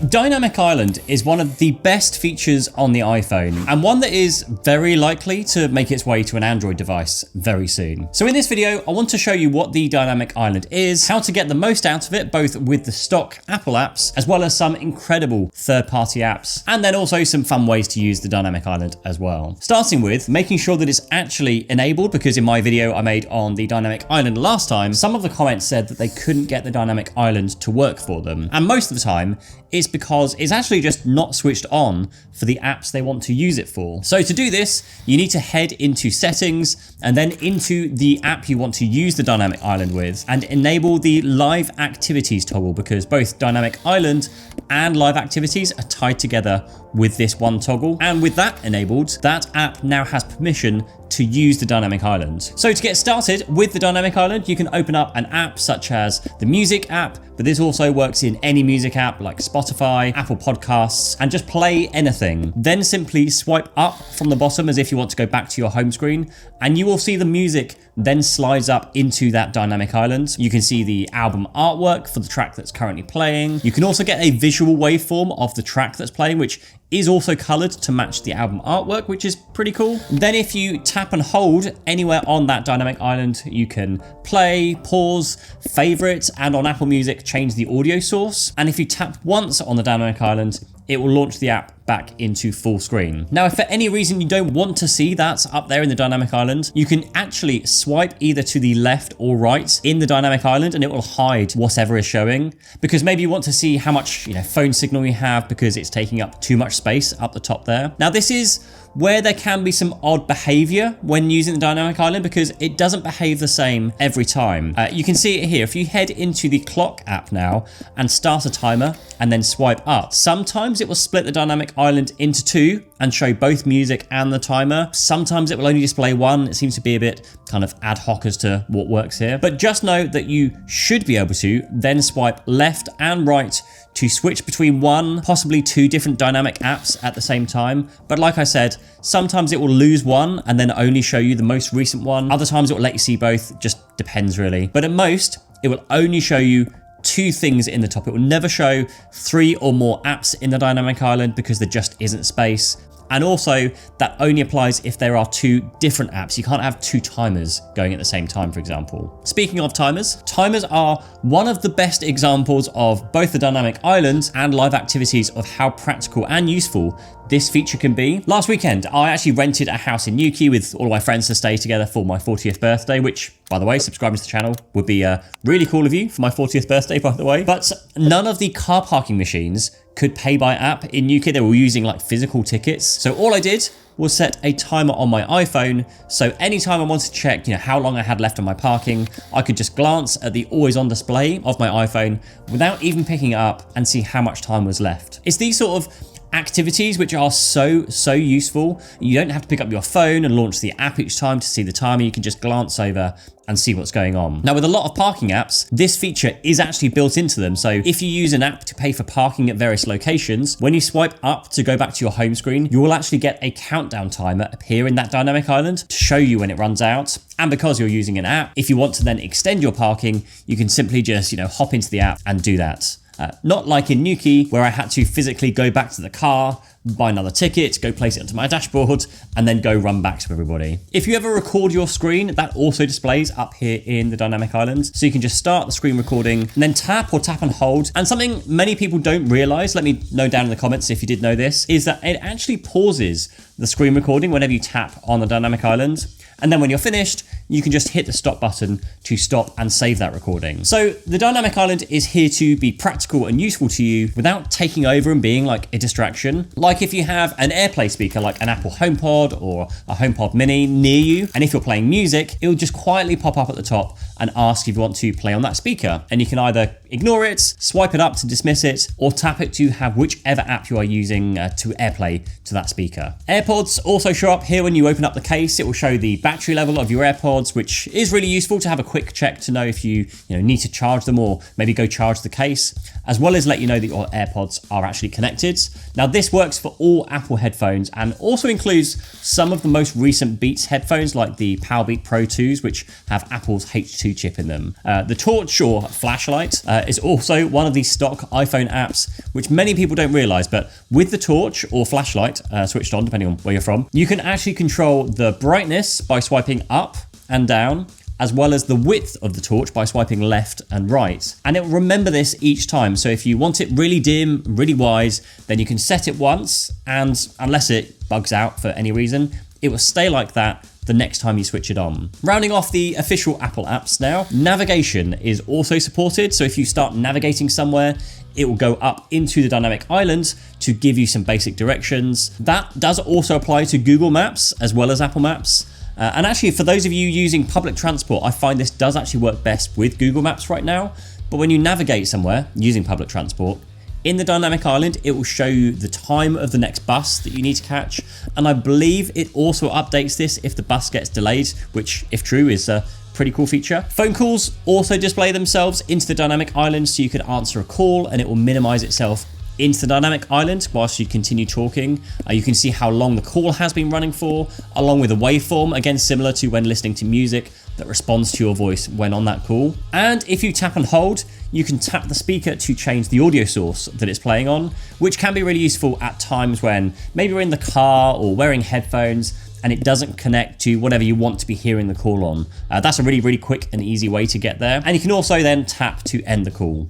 Dynamic Island is one of the best features on the iPhone, and one that is very likely to make its way to an Android device very soon. So in this video, I want to show you what the Dynamic Island is, how to get the most out of it, both with the stock Apple apps, as well as some incredible third-party apps, and then also some fun ways to use the Dynamic Island as well. Starting with making sure that it's actually enabled, because in my video I made on the Dynamic Island last time, some of the comments said that they couldn't get the Dynamic Island to work for them. And most of the time, it's because it's actually just not switched on for the apps they want to use it for. So to do this, you need to head into settings and then into the app you want to use the Dynamic Island with and enable the live activities toggle, because both Dynamic Island and live activities are tied together with this one toggle. And with that enabled, that app now has permission to use the Dynamic Island. So to get started with the Dynamic Island, you can open up an app such as the Music app, but this also works in any music app like Spotify, Apple Podcasts, and just play anything. Then simply swipe up from the bottom as if you want to go back to your home screen, and you will see the music then slides up into that Dynamic Island. You can see the album artwork for the track that's currently playing. You can also get a visual waveform of the track that's playing, which is also colored to match the album artwork, which is pretty cool. Then if you tap and hold anywhere on that Dynamic Island, you can play, pause, favorite, and on Apple Music, change the audio source. And if you tap once on the Dynamic Island, it will launch the app back into full screen. Now, if for any reason you don't want to see that up there in the Dynamic Island, you can actually swipe either to the left or right in the Dynamic Island and it will hide whatever is showing, because maybe you want to see how much phone signal you have because it's taking up too much space up the top there. Now, this is where there can be some odd behavior when using the Dynamic Island, because it doesn't behave the same every time. You can see it here. If you head into the clock app now and start a timer and then swipe up, sometimes it will split the Dynamic Island into two and show both music and the timer. Sometimes it will only display one. It seems to be a bit kind of ad hoc as to what works here. But just know that you should be able to then swipe left and right to switch between one, possibly two different dynamic apps at the same time. But like I said, sometimes it will lose one and then only show you the most recent one. Other times it will let you see both, just depends really. But at most, it will only show you two things in the top. It will never show three or more apps in the Dynamic Island because there just isn't space. And also, that only applies if there are two different apps. You can't have two timers going at the same time, for example. Speaking of timers, timers are one of the best examples of both the Dynamic Island and live activities of how practical and useful this feature can be. Last weekend, I actually rented a house in Newquay with all of my friends to stay together for my 40th birthday, which, by the way, subscribing to the channel would be really cool of you for my 40th birthday, by the way. But none of the car parking machines could pay by app in Newquay. They were using like physical tickets. So all I did was set a timer on my iPhone. So anytime I wanted to check, how long I had left on my parking, I could just glance at the always on display of my iPhone without even picking it up and see how much time was left. It's these sort of activities which are so useful. You don't have to pick up your phone and launch the app each time to see the timer. You can just glance over and see what's going on. Now, with a lot of parking apps, this feature is actually built into them. So if you use an app to pay for parking at various locations, when you swipe up to go back to your home screen, you will actually get a countdown timer appear in that Dynamic Island to show you when it runs out. And because you're using an app, if you want to then extend your parking, you can simply just, hop into the app and do that. Not like in Newquay, where I had to physically go back to the car, buy another ticket, go place it onto my dashboard, and then go run back to everybody. If you ever record your screen, that also displays up here in the Dynamic Island. So you can just start the screen recording and then tap and hold. And something many people don't realize, let me know down in the comments if you did know this, is that it actually pauses the screen recording whenever you tap on the Dynamic Island. And then when you're finished, you can just hit the stop button to stop and save that recording. So the Dynamic Island is here to be practical and useful to you without taking over and being like a distraction. Like if you have an AirPlay speaker, like an Apple HomePod or a HomePod Mini near you, and if you're playing music, it will just quietly pop up at the top and ask if you want to play on that speaker. And you can either ignore it, swipe it up to dismiss it, or tap it to have whichever app you are using to AirPlay to that speaker. AirPods also show up here when you open up the case. It will show the battery level of your AirPods, which is really useful to have a quick check to know if you need to charge them or maybe go charge the case, as well as let you know that your AirPods are actually connected. Now this works for all Apple headphones and also includes some of the most recent Beats headphones like the Powerbeat Pro 2s, which have Apple's H2 chip in them. The torch or flashlight is also one of the stock iPhone apps, which many people don't realize, but with the torch or flashlight switched on, depending on where you're from, you can actually control the brightness by swiping up and down, as well as the width of the torch by swiping left and right. And it will remember this each time. So if you want it really dim, really wise, then you can set it once, and unless it bugs out for any reason, it will stay like that the next time you switch it on. Rounding off the official Apple apps now, navigation is also supported. So if you start navigating somewhere, it will go up into the dynamic island to give you some basic directions. That does also apply to Google Maps as well as Apple Maps. And actually, for those of you using public transport, I find this does actually work best with Google Maps right now. But when you navigate somewhere using public transport, in the dynamic island, it will show you the time of the next bus that you need to catch. And I believe it also updates this if the bus gets delayed, which, if true, is a pretty cool feature. Phone calls also display themselves into the dynamic island, so you can answer a call and it will minimize itself into the dynamic island whilst you continue talking. You can see how long the call has been running for, along with a waveform, again similar to when listening to music that responds to your voice when on that call. And if you tap and hold, you can tap the speaker to change the audio source that it's playing on, which can be really useful at times when maybe you're in the car or wearing headphones and it doesn't connect to whatever you want to be hearing the call on. That's a really quick and easy way to get there. And you can also then tap to end the call.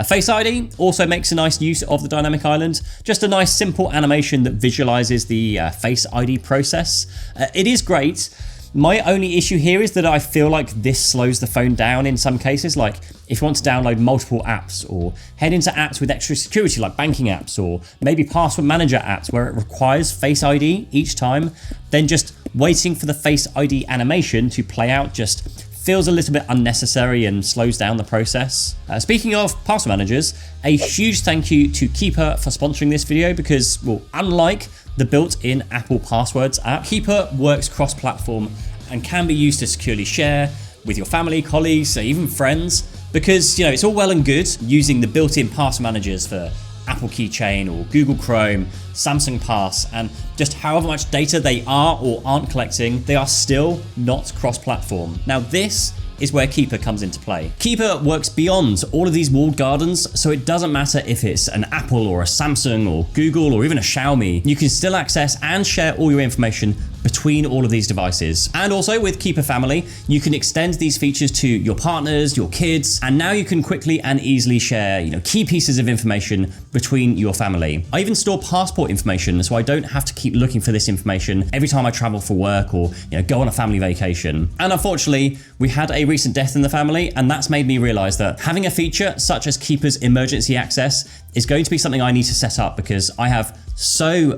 Face ID also makes a nice use of the dynamic island. Just a nice simple animation that visualizes the Face ID process. It is great. My only issue here is that I feel like this slows the phone down in some cases. Like if you want to download multiple apps or head into apps with extra security like banking apps or maybe password manager apps where it requires Face ID each time, then just waiting for the Face ID animation to play out just feels a little bit unnecessary and slows down the process. Speaking of password managers, a huge thank you to Keeper for sponsoring this video because, well, unlike the built-in Apple Passwords app, Keeper works cross-platform and can be used to securely share with your family, colleagues, even friends, because it's all well and good using the built-in password managers for Apple Keychain or Google Chrome, Samsung Pass, and just however much data they are or aren't collecting, they are still not cross-platform. Now this is where Keeper comes into play. Keeper works beyond all of these walled gardens, so it doesn't matter if it's an Apple or a Samsung or Google or even a Xiaomi, you can still access and share all your information between all of these devices. And also with Keeper Family, you can extend these features to your partners, your kids, and now you can quickly and easily share, key pieces of information between your family. I even store passport information, so I don't have to keep looking for this information every time I travel for work or go on a family vacation. And unfortunately, we had a recent death in the family, and that's made me realize that having a feature such as Keeper's emergency access is going to be something I need to set up because I have so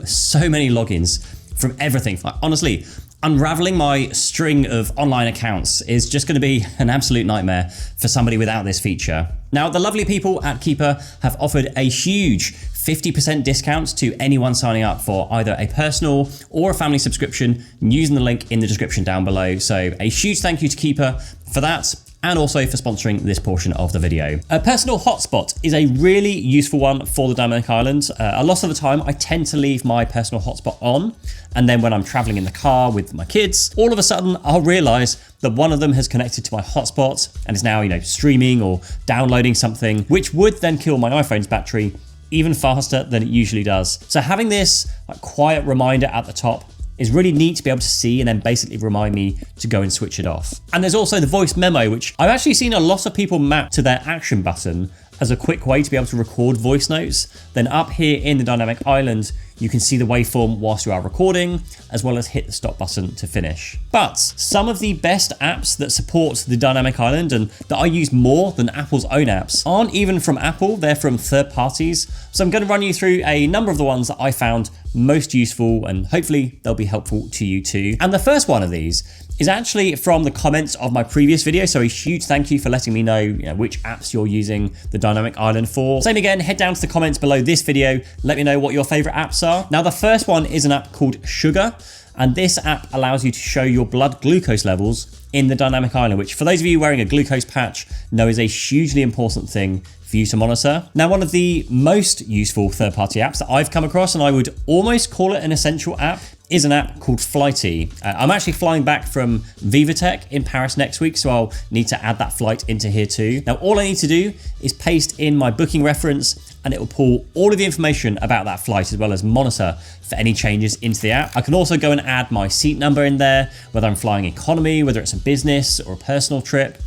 many logins from everything. Honestly, unraveling my string of online accounts is just going to be an absolute nightmare for somebody without this feature. Now, the lovely people at Keeper have offered a huge 50% discount to anyone signing up for either a personal or a family subscription using the link in the description down below. So a huge thank you to Keeper for that, and also for sponsoring this portion of the video. A personal hotspot is a really useful one for the dynamic island. A lot of the time, I tend to leave my personal hotspot on, and then when I'm traveling in the car with my kids, all of a sudden I'll realize that one of them has connected to my hotspot and is now, streaming or downloading something, which would then kill my iPhone's battery even faster than it usually does. So having this quiet reminder at the top is really neat to be able to see and then basically remind me to go and switch it off. And there's also the voice memo, which I've actually seen a lot of people map to their action button as a quick way to be able to record voice notes. Then up here in the dynamic island, you can see the waveform whilst you are recording, as well as hit the stop button to finish. But some of the best apps that support the dynamic island and that I use more than Apple's own apps aren't even from Apple, they're from third parties. So I'm going to run you through a number of the ones that I found most useful, and hopefully they'll be helpful to you too. And the first one of these is actually from the comments of my previous video, so a huge thank you for letting me know, which apps you're using the dynamic island for. Same again, head down to the comments below this video, let me know what your favorite apps are. Now the first one is an app called Sugar. And this app allows you to show your blood glucose levels in the dynamic island, which for those of you wearing a glucose patch know is a hugely important thing for you to monitor. Now, one of the most useful third-party apps that I've come across, and I would almost call it an essential app, is an app called Flighty. I'm actually flying back from VivaTech in Paris next week, so I'll need to add that flight into here too. Now, all I need to do is paste in my booking reference and it will pull all of the information about that flight as well as monitor for any changes into the app. I can also go and add my seat number in there, whether I'm flying economy, whether it's a business or a personal trip.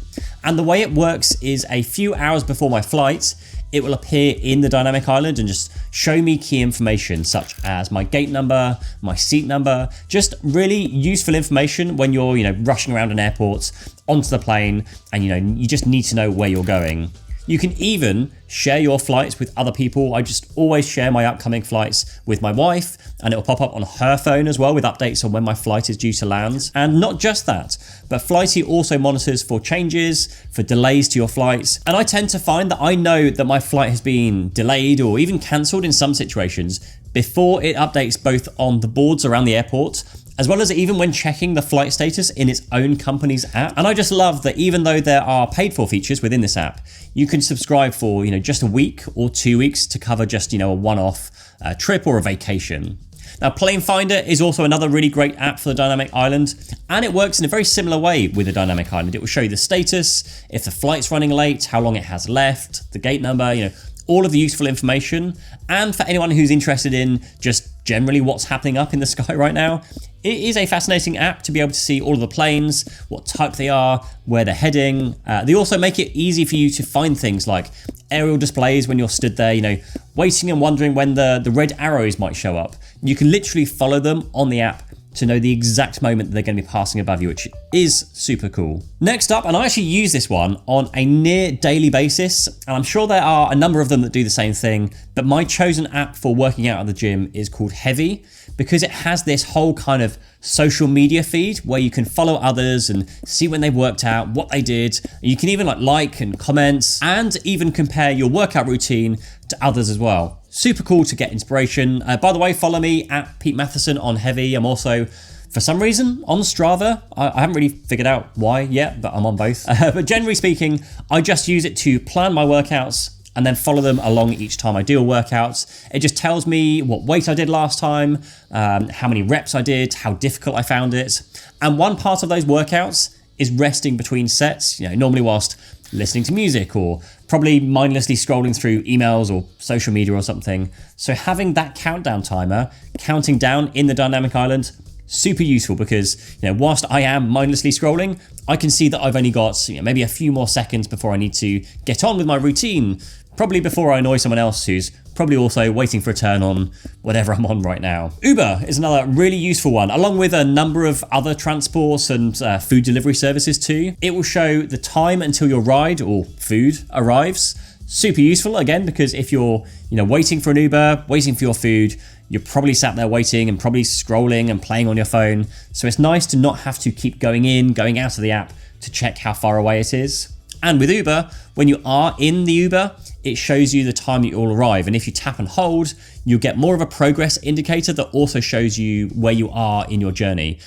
And the way it works is a few hours before my flight, it will appear in the dynamic island and just show me key information such as my gate number, my seat number, just really useful information when you're, rushing around an airport onto the plane and, you just need to know where you're going. You can even share your flights with other people. I just always share my upcoming flights with my wife, and it'll pop up on her phone as well with updates on when my flight is due to land. And not just that, but Flighty also monitors for changes, for delays to your flights. And I tend to find that I know that my flight has been delayed or even cancelled in some situations before it updates both on the boards around the airport, as well as even when checking the flight status in its own company's app. And I just love that even though there are paid for features within this app, you can subscribe for just a week or 2 weeks to cover just a one-off trip or a vacation. Now, Plane Finder is also another really great app for the dynamic island, and it works in a very similar way with the dynamic island. It will show you the status, if the flight's running late, how long it has left, the gate number, all of the useful information. And for anyone who's interested in just generally what's happening up in the sky right now, it is a fascinating app to be able to see all of the planes, what type they are, where they're heading. They also make it easy for you to find things like aerial displays when you're stood there, waiting and wondering when the red arrows might show up. You can literally follow them on the app to know the exact moment that they're going to be passing above you, which is super cool. Next up, and I actually use this one on a near daily basis, and I'm sure there are a number of them that do the same thing, but my chosen app for working out at the gym is called Heavy, because it has this whole kind of social media feed where you can follow others and see when they've worked out, what they did. You can even like and comment and even compare your workout routine to others as well. Super cool to get inspiration. By the way, follow me at Pete Matheson on Heavy. I'm also, for some reason, on Strava. I haven't really figured out why yet, but I'm on both. But generally speaking, I just use it to plan my workouts and then follow them along each time I do a workout. It just tells me what weight I did last time, how many reps I did, how difficult I found it. And one part of those workouts is resting between sets, normally whilst listening to music or probably mindlessly scrolling through emails or social media or something. So having that countdown timer counting down in the dynamic island, super useful because, whilst I am mindlessly scrolling, I can see that I've only got maybe a few more seconds before I need to get on with my routine, probably before I annoy someone else who's probably also waiting for a turn on whatever I'm on right now. Uber is another really useful one, along with a number of other transports and food delivery services too. It will show the time until your ride or food arrives. Super useful, again, because if you're waiting for an Uber, waiting for your food, you're probably sat there waiting and probably scrolling and playing on your phone. So it's nice to not have to keep going in, going out of the app to check how far away it is. And with Uber, when you are in the Uber, it shows you the time that you'll arrive. And if you tap and hold, you'll get more of a progress indicator that also shows you where you are in your journey.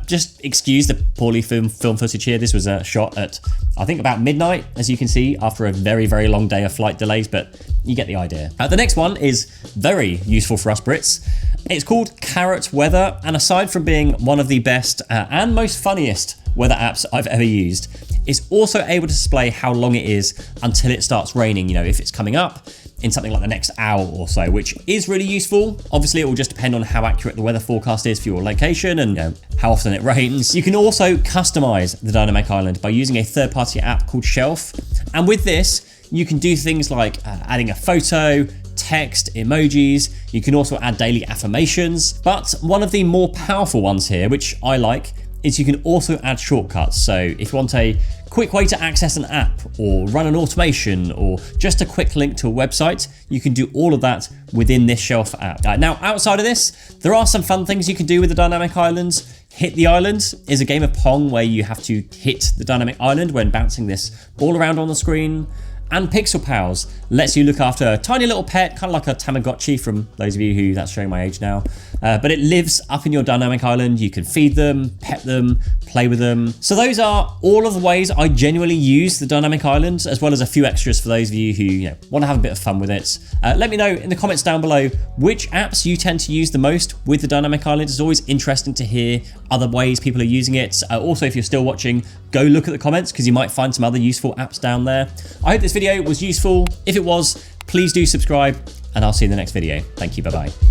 Just excuse the poorly film footage here. This was shot at, I think, about midnight, as you can see, after a very, very long day of flight delays, but you get the idea. The next one is very useful for us Brits. It's called Carrot Weather, and aside from being one of the best and most funniest weather apps I've ever used, it's also able to display how long it is until it starts raining, if it's coming up in something like the next hour or so, which is really useful. Obviously, it will just depend on how accurate the weather forecast is for your location and how often it rains. You can also customize the dynamic island by using a third-party app called Shelf. And with this, you can do things like adding a photo, text, emojis. You can also add daily affirmations. But one of the more powerful ones here, which I like, is you can also add shortcuts. So if you want a quick way to access an app or run an automation or just a quick link to a website, you can do all of that within this Shelf app. Now, outside of this, there are some fun things you can do with the dynamic islands. Hit the Island is a game of Pong where you have to hit the dynamic island when bouncing this ball around on the screen. And Pixel Pals lets you look after a tiny little pet, kind of like a Tamagotchi, from those of you who, that's showing my age now. but it lives up in your dynamic island. You can feed them, pet them, play with them. So those are all of the ways I genuinely use the dynamic island, as well as a few extras for those of you who want to have a bit of fun with it. Let me know in the comments down below which apps you tend to use the most with the dynamic island. It's always interesting to hear other ways people are using it. Also, if you're still watching, go look at the comments because you might find some other useful apps down there. I hope this video was useful. If it was, please do subscribe and I'll see you in the next video. Thank you, bye-bye.